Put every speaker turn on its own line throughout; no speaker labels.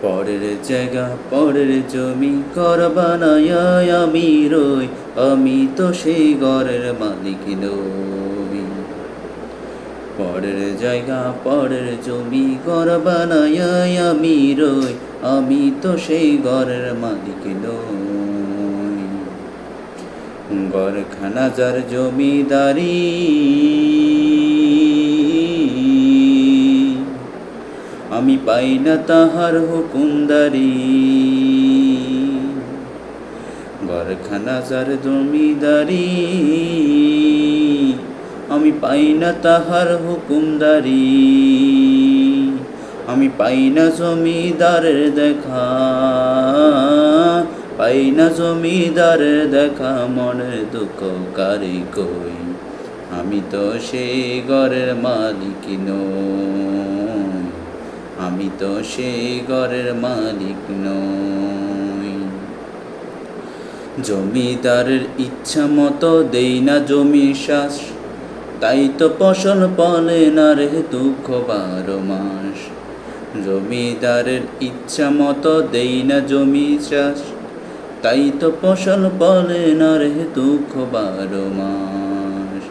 পরের জায়গা পরের জমি ঘর বানায় আমি রই, আমি তো সেই ঘরের মালিক নই। পরের জায়গা পরের জমি ঘর বানায় আমি রই, আমি তো সেই ঘরের মালিক নই। ঘরখানা যার জমিদারি, আমি পাই না তাহার হুকুমদারি। ঘরখানা যার জমিদারি, আমি পাই না তাহার হুকুমদারি। আমি পাই না জমিদারের দেখা, পাই না জমিদারের দেখা, মনের দুঃখ কারে কই, আমি তো সেই ঘরের মালিক নই, আমি তো সেই ঘরের মালিক নই। জমিদারের ইচ্ছা মতো দেই না জমি শ্বাস, তাই তো ফসল ফলে না রে দুঃখ 12 মাস। জমিদারের ইচ্ছা মতো দেই না জমি চাষ, তাই তো ফসল ফলে না রে দুঃখ 12 মাস।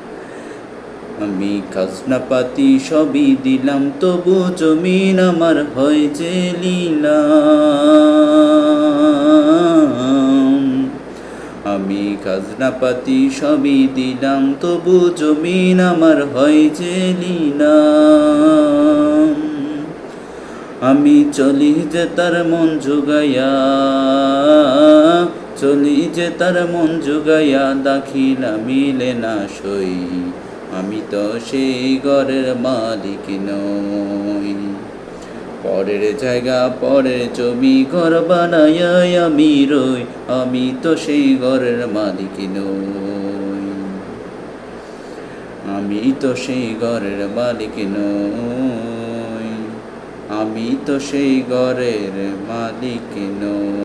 আমি খাজনাপাতি সবই দিলাম, তবু জমিন আমার হয় যে লিলাম। আমি খাজনাপাতি সবই দিলাম, তবু জমিন আমার হয় যে লিলাম। আমি চলি যে তার মন জুগাইয়া, চলি যে তার মন জুগাইয়া, দাখিলা মিলে না সই, আমি তো সেই ঘরের মালিক নই। পরের জায়গা পরের জমি ঘর বানায় আমি রই, আমি তো সেই ঘরের মালিক নই, আমি তো সেই ঘরের মালিক নই, আমি তো সেই ঘরের মালিক নই।